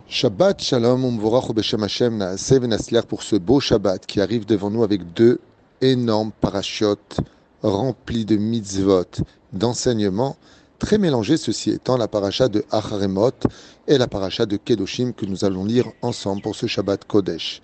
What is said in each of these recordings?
Shabbat Shalom Umvorach Beshem Hashem Naaseh Venasliach pour ce beau Shabbat qui arrive devant nous avec deux énormes parachutes remplis de mitzvot, d'enseignements très mélangés, ceci étant la paracha de Acharemot et la paracha de Kedoshim que nous allons lire ensemble pour ce Shabbat Kodesh.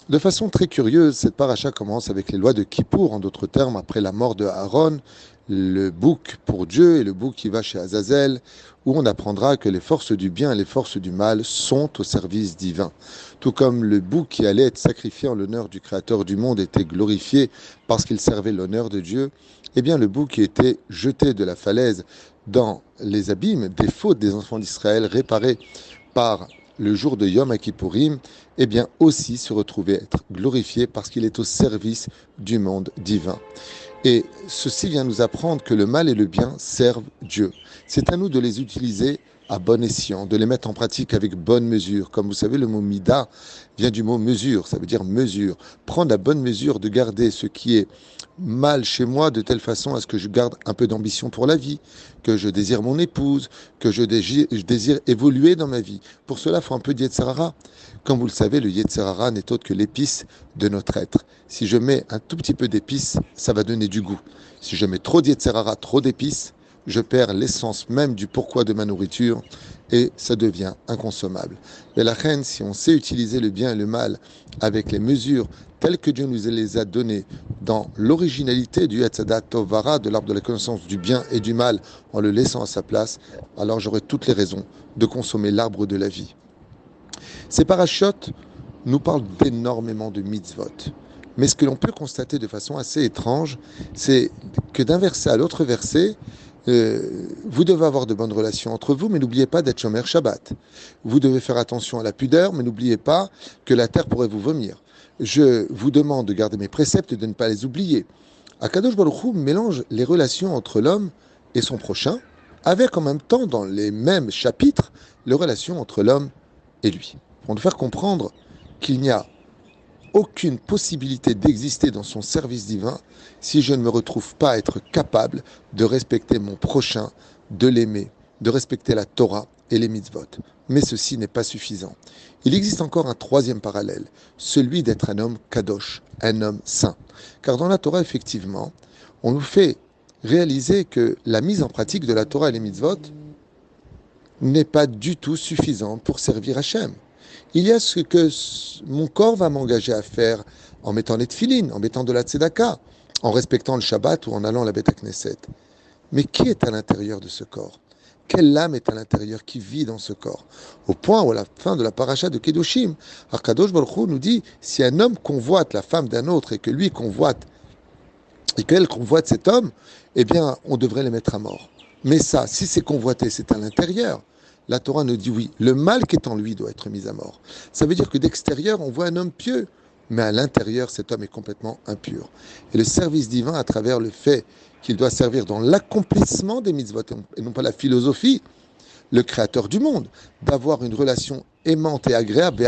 De façon très curieuse, cette paracha commence avec les lois de Kippour, en d'autres termes, après la mort de Aaron, le bouc pour Dieu et le bouc qui va chez Azazel, où on apprendra que les forces du bien et les forces du mal sont au service divin. Tout comme le bouc qui allait être sacrifié en l'honneur du Créateur du monde était glorifié parce qu'il servait l'honneur de Dieu, eh bien le bouc qui était jeté de la falaise dans les abîmes des fautes des enfants d'Israël réparées par le jour de Yom Kippourim, eh bien aussi se retrouver être glorifié parce qu'il est au service du monde divin. Et ceci vient nous apprendre que le mal et le bien servent Dieu. C'est à nous de les utiliser à bon escient, de les mettre en pratique avec bonne mesure. Comme vous savez, le mot mida vient du mot mesure, ça veut dire mesure. Prendre la bonne mesure de garder ce qui est mal chez moi de telle façon à ce que je garde un peu d'ambition pour la vie, que je désire mon épouse, que je désire évoluer dans ma vie. Pour cela, il faut un peu de Yetzer Hara. Comme vous le savez, le Yetzer Hara n'est autre que l'épice de notre être. Si je mets un tout petit peu d'épices, ça va donner du goût. Si je mets trop de Yetzer Hara, trop d'épices, je perds l'essence même du pourquoi de ma nourriture et ça devient inconsommable. Mais la reine, si on sait utiliser le bien et le mal avec les mesures telles que Dieu nous les a données dans l'originalité du Yetzadat Tovara, de l'arbre de la connaissance du bien et du mal, en le laissant à sa place, alors j'aurai toutes les raisons de consommer l'arbre de la vie. Ces parachutes nous parlent d'énormément de mitzvot. Mais ce que l'on peut constater de façon assez étrange, c'est que d'un verset à l'autre verset, vous devez avoir de bonnes relations entre vous, mais n'oubliez pas d'être Shomer Shabbat. Vous devez faire attention à la pudeur, mais n'oubliez pas que la terre pourrait vous vomir. Je vous demande de garder mes préceptes et de ne pas les oublier. Akadosh Baruch Hu mélange les relations entre l'homme et son prochain, avec en même temps, dans les mêmes chapitres, les relations entre l'homme et lui. Pour nous faire comprendre qu'il n'y a aucune possibilité d'exister dans son service divin si je ne me retrouve pas à être capable de respecter mon prochain, de l'aimer, de respecter la Torah et les mitzvot. Mais ceci n'est pas suffisant. Il existe encore un troisième parallèle, celui d'être un homme kadosh, un homme saint. Car dans la Torah, effectivement, on nous fait réaliser que la mise en pratique de la Torah et les mitzvot n'est pas du tout suffisante pour servir Hachem. Il y a ce que mon corps va m'engager à faire en mettant les tefilines, en mettant de la tzedaka, en respectant le Shabbat ou en allant à la Beth Knesset. Mais qui est à l'intérieur de ce corps? Quelle âme est à l'intérieur qui vit dans ce corps? Au point où à la fin de la paracha de Kedoshim, Akadosh Baruch Hu nous dit, si un homme convoite la femme d'un autre et que lui convoite, et qu'elle convoite cet homme, eh bien, on devrait les mettre à mort. Mais ça, si c'est convoité, c'est à l'intérieur. La Torah nous dit oui, le mal qui est en lui doit être mis à mort. Ça veut dire que d'extérieur, on voit un homme pieux, mais à l'intérieur, cet homme est complètement impur. Et le service divin, à travers le fait qu'il doit servir dans l'accomplissement des mitzvot, et non pas la philosophie, le créateur du monde, d'avoir une relation aimante et agréable,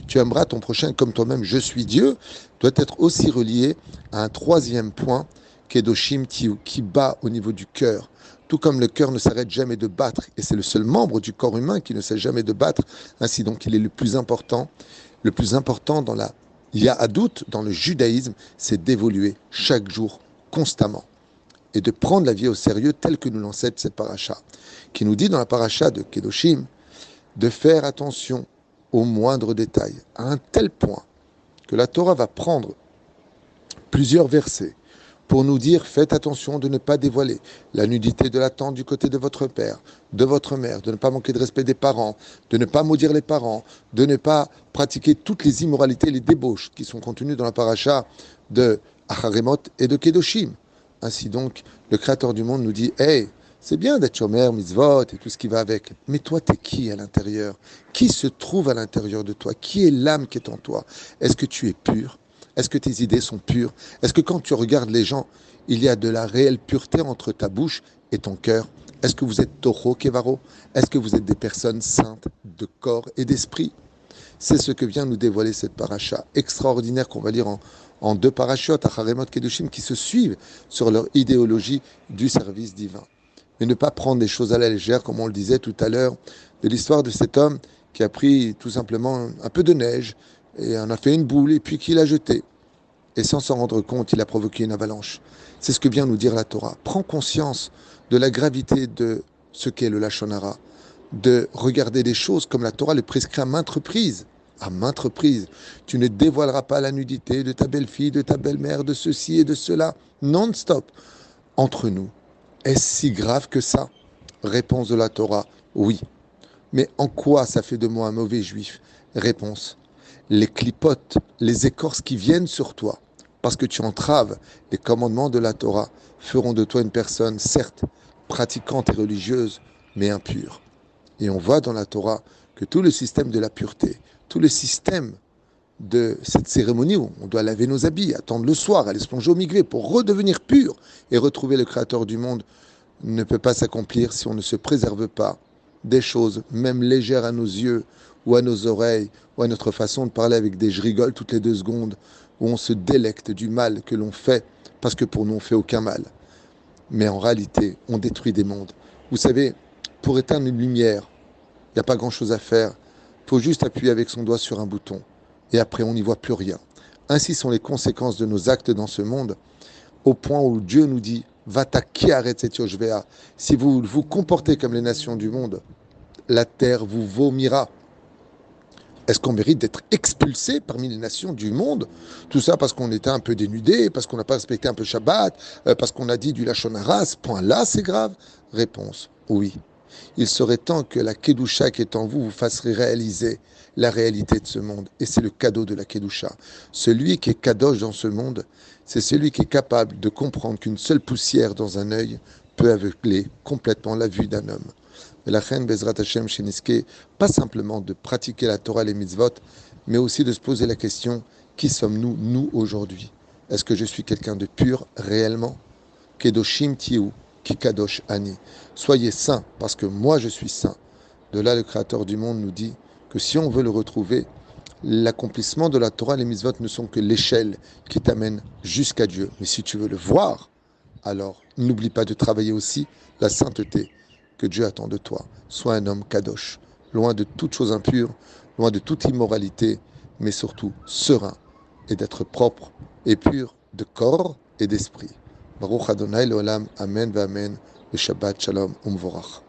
tu aimeras ton prochain comme toi-même, je suis Dieu, doit être aussi relié à un troisième point, Kedoshim, qui bat au niveau du cœur. Tout comme le cœur ne s'arrête jamais de battre, et c'est le seul membre du corps humain qui ne cesse jamais de battre, ainsi donc il est le plus important dans la Yahadout, dans le judaïsme, c'est d'évoluer chaque jour, constamment, et de prendre la vie au sérieux tel que nous l'enseigne cette paracha, qui nous dit dans la paracha de Kedoshim, de faire attention aux moindres détails, à un tel point que la Torah va prendre plusieurs versets pour nous dire, faites attention de ne pas dévoiler la nudité de la tente du côté de votre père, de votre mère, de ne pas manquer de respect des parents, de ne pas maudire les parents, de ne pas pratiquer toutes les immoralités, les débauches qui sont contenues dans la paracha de Acharemot et de Kedoshim. Ainsi donc, le Créateur du monde nous dit, hey, c'est bien d'être shomer, mitzvot et tout ce qui va avec, mais toi, t'es qui à l'intérieur? Qui se trouve à l'intérieur de toi? Qui est l'âme qui est en toi? Est-ce que tu es pur? Est-ce que tes idées sont pures? Est-ce que quand tu regardes les gens, il y a de la réelle pureté entre ta bouche et ton cœur? Est-ce que vous êtes Toho Kevaro? Est-ce que vous êtes des personnes saintes de corps et d'esprit? C'est ce que vient nous dévoiler cette paracha extraordinaire qu'on va lire en deux parachutes, Acharemot, Kedoshim, qui se suivent sur leur idéologie du service divin. mais ne pas prendre des choses à la légère, comme on le disait tout à l'heure, de l'histoire de cet homme qui a pris tout simplement un peu de neige et en a fait une boule et puis qui l'a jetée. Et sans s'en rendre compte, il a provoqué une avalanche. C'est ce que vient nous dire la Torah. Prends conscience de la gravité de ce qu'est le Lachon Hara, de regarder les choses comme la Torah le prescrit à maintes reprises. À maintes reprises. Tu ne dévoileras pas la nudité de ta belle-fille, de ta belle-mère, de ceci et de cela, non-stop. Entre nous, est-ce si grave que ça? Réponse de la Torah, oui. Mais en quoi ça fait de moi un mauvais juif? Réponse, les clipotes, les écorces qui viennent sur toi, parce que tu entraves les commandements de la Torah, feront de toi une personne, certes, pratiquante et religieuse, mais impure. Et on voit dans la Torah que tout le système de la pureté, tout le système de cette cérémonie où on doit laver nos habits, attendre le soir, aller se plonger au mikvé pour redevenir pur et retrouver le Créateur du monde, ne peut pas s'accomplir si on ne se préserve pas des choses, même légères à nos yeux ou à nos oreilles ou à notre façon de parler avec des je rigole toutes les 2 secondes, où on se délecte du mal que l'on fait parce que pour nous on fait aucun mal. Mais en réalité, on détruit des mondes. Vous savez, pour éteindre une lumière, il n'y a pas grand-chose à faire. Il faut juste appuyer avec son doigt sur un bouton. Et après, on n'y voit plus rien. Ainsi sont les conséquences de nos actes dans ce monde, au point où Dieu nous dit Vata ki arrête cette yoshvea. Si vous vous comportez comme les nations du monde, la terre vous vomira. Est-ce qu'on mérite d'être expulsé parmi les nations du monde? Tout ça parce qu'on était un peu dénudé, parce qu'on n'a pas respecté un peu Shabbat, parce qu'on a dit du Lachon Hara, à ce point-là, c'est grave? Réponse, oui. Il serait temps que la Kedusha qui est en vous vous fasse réaliser la réalité de ce monde. Et c'est le cadeau de la Kedusha. Celui qui est Kadosh dans ce monde, c'est celui qui est capable de comprendre qu'une seule poussière dans un œil peut aveugler complètement la vue d'un homme. Et la reine Bezrat Hashem Sheniske, pas simplement de pratiquer la Torah et les mitzvot, mais aussi de se poser la question, qui sommes-nous, nous, aujourd'hui? Est-ce que je suis quelqu'un de pur réellement? Kedoshim Tiou, Ki Kadosh Ani. Soyez saints, parce que moi je suis saint. De là, le Créateur du monde nous dit que si on veut le retrouver, l'accomplissement de la Torah et les mitzvot ne sont que l'échelle qui t'amène jusqu'à Dieu. Mais si tu veux le voir, alors n'oublie pas de travailler aussi la sainteté que Dieu attend de toi. Sois un homme kadosh, loin de toute chose impure, loin de toute immoralité, mais surtout serein et d'être propre et pur de corps et d'esprit. Baruch Adonai Leolam, Amen v'Amen, le Shabbat Shalom Umvorach.